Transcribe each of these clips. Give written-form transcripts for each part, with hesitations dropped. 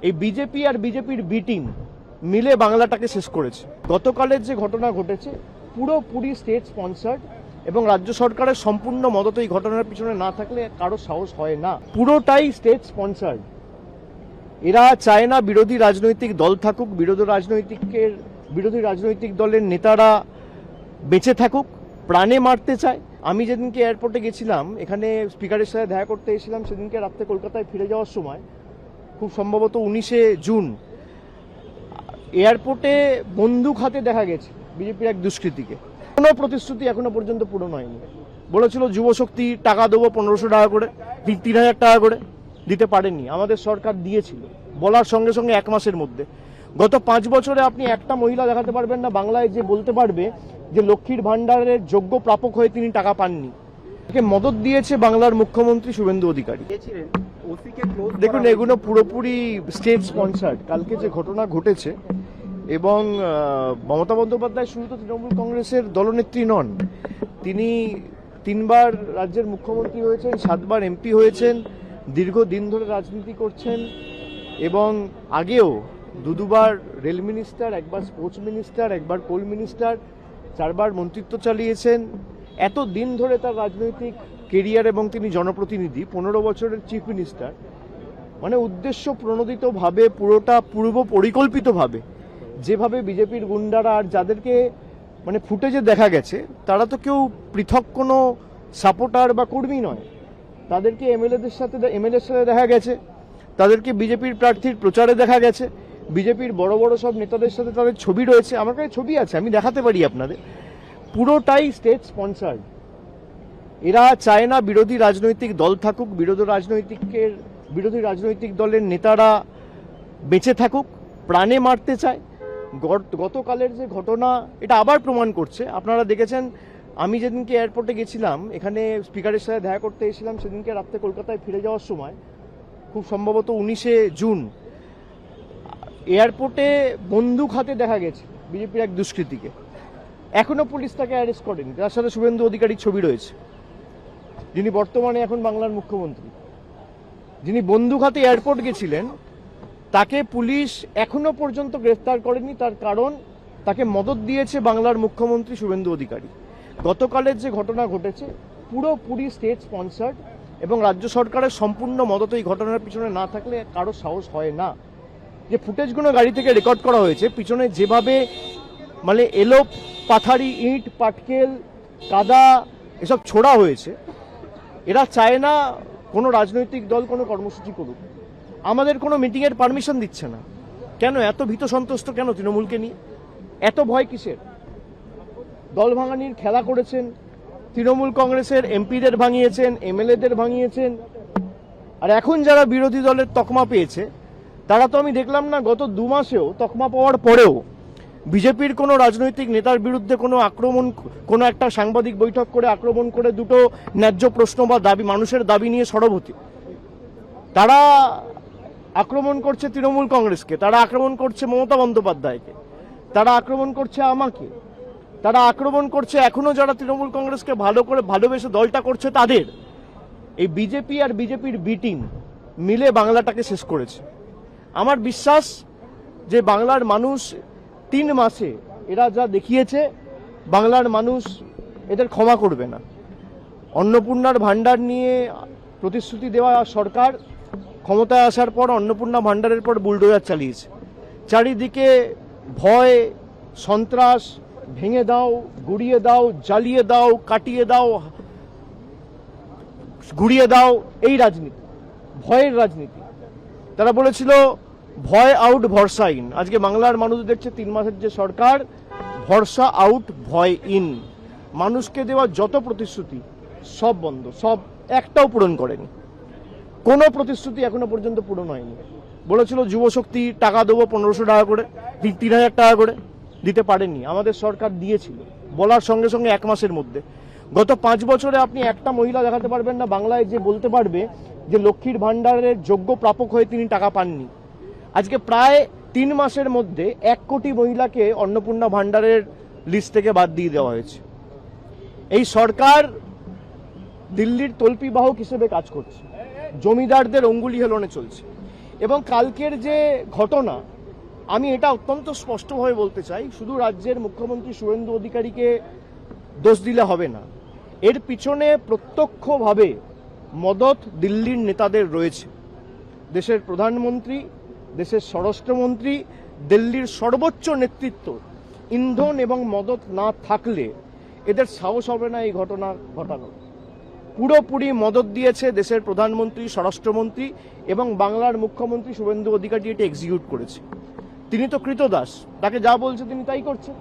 এই বিজেপি আর বিজেপির B team মিলে বাংলাটাকে শেষ করেছে। গতকালের যে ঘটনা ঘটেছে পুরোপুরি স্টেট স্পন্সার্ড এবং রাজ্য সরকারের সম্পূর্ণ মদত এই ঘটনার পিছনে না থাকলে কারো সাহস হয় না। পুরোটাই স্টেট স্পন্সার্ড। এরা চায় না বিরোধী রাজনৈতিক দল থাকুক, বিরোধী রাজনৈতিক দলের নেতারা বেঁচে থাকুক, প্রাণে মারতে চায়। আমি যেদিনকে এয়ারপোর্টে গেছিলাম, এখানে স্পিকারের সাথে দেখা করতে এসেছিলাম, সেদিনকে রাত্রে কলকাতায় ফিরে যাওয়ার সময় খুব সম্ভবত 19শে জুন এয়ারপোর্টে বন্দুক হাতে দেখা গেছে বিজেপির এক দুষ্কৃতীকে। কোনো প্রতিশ্রুতি এখনো পর্যন্ত পূরণ হয়নি। বলেছিল যুবশক্তি টাকা দেবো 1500 টাকা করে, 3000 টাকা করে, দিতে পারেননি। আমাদের সরকার দিয়েছিল বলার সঙ্গে সঙ্গে 1 মাসের মধ্যে। গত 5 বছরে আপনি একটা মহিলা দেখাতে পারবেন না বাংলায় যে বলতে পারবে যে লক্ষ্মীর ভান্ডারের যোগ্য প্রাপক হয়ে তিনি টাকা পাননি। তাকে মদত দিয়েছে বাংলার মুখ্যমন্ত্রী শুভেন্দু অধিকারী। দেখুন, এগুলো পুরোপুরি স্টেট স্পন্সার্ড। কালকে যে ঘটনা ঘটেছে, এবং মমতা বন্দ্যোপাধ্যায় শুধু তো তৃণমূল কংগ্রেসের দলনেত্রী নন, তিনি 3 বার রাজ্যের মুখ্যমন্ত্রী হয়েছেন, 7 বার এমপি হয়েছেন, দীর্ঘদিন ধরে রাজনীতি করছেন, এবং আগেও 2বার রেল মিনিস্টার, 1বার স্পোর্টস মিনিস্টার, 1বার কোল মিনিস্টার, 4 বার মন্ত্রিত্ব চালিয়েছেন। এত দিন ধরে তার রাজনৈতিক কেরিয়ার, এবং তিনি জনপ্রতিনিধি, 15 বছরের চিফ মিনিস্টার। মানে উদ্দেশ্য প্রণোদিতভাবে, পুরোটা পূর্ব পরিকল্পিতভাবে যেভাবে বিজেপির গুন্ডারা, আর যাদেরকে মানে ফুটেজে দেখা গেছে, তারা তো কেউ পৃথক কোনো সাপোর্টার বা কর্মী নয়। তাদেরকে এমএলএর সাথে দেখা গেছে, তাদেরকে বিজেপির প্রার্থীর প্রচারে দেখা গেছে, বিজেপির বড় বড় সব নেতাদের সাথে তাদের ছবি রয়েছে। আমার কাছে ছবি আছে, আমি দেখাতে পারি আপনাদের। পুরোটাই স্টেট স্পন্সার্ড। এরা চায় না বিরোধী রাজনৈতিক দল থাকুক, বিরোধী রাজনৈতিক দলের নেতারা বেঁচে থাকুক, প্রাণে মারতে চায়। গতকালের যে ঘটনা, এটা আবার প্রমাণ করছে। আপনারা দেখেছেন, আমি যেদিনকে এয়ারপোর্টে গেছিলাম, এখানে স্পিকারের সাথে দেখা করতে এসেছিলাম, সেদিনকে রাত্রে কলকাতায় ফিরে যাওয়ার সময় খুব সম্ভবত 19শে জুন এয়ারপোর্টে বন্দুক হাতে দেখা গেছে বিজেপির এক দুষ্কৃতীকে। এখনো পুলিশ তাকে অ্যারেস্ট করেনি, তার সাথে শুভেন্দু অধিকারীর ছবি রয়েছে, যিনি বর্তমানে এখন বাংলার মুখ্যমন্ত্রী। যিনি বন্দুক হাতে এয়ারপোর্ট গেছিলেন, তাকে পুলিশ এখনো পর্যন্ত গ্রেফতার করেনি। তার কারণ, তাকে মদত দিয়েছে বাংলার মুখ্যমন্ত্রী শুভেন্দু অধিকারী। গতকালের যে ঘটনা ঘটেছে পুরোপুরি স্টেট স্পন্সার্ড এবং রাজ্য সরকারের সম্পূর্ণ মদত এই ঘটনার পিছনে না থাকলে কারো সাহস হয় না। যে ফুটেজগুলো গাড়ি থেকে রেকর্ড করা হয়েছে, পিছনে যেভাবে মানে এলো পাথারি, ইট, পাটকেল, কাদা এসব ছোড়া হয়েছে, এরা চায় না কোনো রাজনৈতিক দল কোনো কর্মসূচি করুক। আমাদের কোনো মিটিংয়ের পারমিশন দিচ্ছে না। কেন এত ভীত সন্ত্রস্ত কেন তৃণমূলকে নিয়ে? এত ভয় কিসের? দল ভাঙানির খেলা করেছেন, তৃণমূল কংগ্রেসের এমপিদের ভাঙিয়েছেন, এমএলএদের ভাঙিয়েছেন। আর এখন যারা বিরোধী দলের তকমা পেয়েছে, তারা তো আমি দেখলাম না গত 2 মাসেও তকমা পাওয়ার পরেও বিজেপির কোনো রাজনৈতিক নেতার বিরুদ্ধে কোনো আক্রমণ, কোনো একটা সাংবাদিক বৈঠক করে আক্রমণ করে 2টো ন্যায্য প্রশ্ন বা দাবি, মানুষের দাবি নিয়ে সরব হতে। তারা আক্রমণ করছে তৃণমূল কংগ্রেসকে, তারা আক্রমণ করছে মমতা বন্দ্যোপাধ্যায়কে, তারা আক্রমণ করছে আমাকে, তারা আক্রমণ করছে এখনো যারা তৃণমূল কংগ্রেসকে ভালো করে ভালোবেসে দলটা করছে তাদের। এই বিজেপি আর বিজেপির বি টিম মিলে বাংলাটাকে শেষ করেছে। আমার বিশ্বাস যে বাংলার মানুষ 3 মাসে এরা যা দেখিয়েছে, বাংলার মানুষ এদের ক্ষমা করবে না। অন্নপূর্ণার ভান্ডার নিয়ে প্রতিশ্রুতি দেওয়া সরকার ক্ষমতায় আসার পর অন্নপূর্ণা ভান্ডারের পর বুলডোজার চালিয়েছে। চারিদিকে ভয়, সন্ত্রাস, ভেঙে দাও, গুড়িয়ে দাও, জ্বালিয়ে দাও, কাটিয়ে দাও, গুড়িয়ে দাও, এই রাজনীতি, ভয়ের রাজনীতি। তারা বলেছিল ভয় আউট ভরসা ইন। আজকে বাংলার মানুষ দেখছে 3 মাসের যে সরকার, ভরসা আউট ভয় ইন। মানুষকে দেওয়া যত প্রতিশ্রুতি সব বন্ধ, সব একটাও পূরণ করেনি। কোনো প্রতিশ্রুতি এখনো পর্যন্ত পূরণ হয়নি। বলেছিল যুবশক্তি টাকা দেবো 1500 টাকা করে, 3000 টাকা করে, দিতে পারেননি। আমাদের সরকার দিয়েছিল বলার সঙ্গে সঙ্গে 1 মাসের মধ্যে। গত 5 বছরে আপনি একটা মহিলা দেখাতে পারবেন না বাংলায় যে বলতে পারবে যে লক্ষ্মীর ভান্ডারের যোগ্য প্রাপক হয়ে তিনি টাকা পাননি। আজকে প্রায় 3 মাসের মধ্যে 1 কোটি মহিলাকে অন্নপূর্ণা ভান্ডারের লিস্ট থেকে বাদ দিয়ে দেওয়া হয়েছে। এই সরকার দিল্লির তল্পিবাহক হিসেবে কাজ করছে, জমিদারদের অঙ্গুলি হেলনে চলছে। এবং কালকের যে ঘটনা, আমি এটা অত্যন্ত স্পষ্টভাবে বলতে চাই, শুধু রাজ্যের মুখ্যমন্ত্রী শুভেন্দু অধিকারীকে দোষ দিলে হবে না, এর পিছনে প্রত্যক্ষভাবে মদত দিল্লির নেতাদের রয়েছে। দেশের প্রধানমন্ত্রী, দেশের স্বরাষ্ট্রমন্ত্রী, দিল্লির সর্বোচ্চ নেতৃত্ব ইন্ধন এবং মদত না থাকলে এদের সাহস হবে না এই ঘটনা ঘটানোর। পুরোপুরি মদত দিয়েছে দেশের প্রধানমন্ত্রী, স্বরাষ্ট্রমন্ত্রী এবং বাংলার মুখ্যমন্ত্রী শুভেন্দু অধিকারী এটা এক্সিকিউট করেছে। তিনি তো কৃতদাস, তাকে যা বলছে তিনি তাই করছে।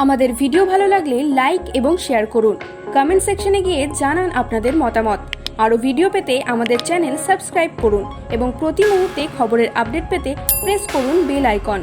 আমাদের ভিডিও ভালো লাগলে লাইক এবং শেয়ার করুন। কমেন্ট সেকশনে গিয়ে জানান আপনাদের মতামত। আরও ভিডিও পেতে আমাদের চ্যানেল সাবস্ক্রাইব করুন এবং প্রতি মুহূর্তে খবরের আপডেট পেতে প্রেস করুন বেল আইকন।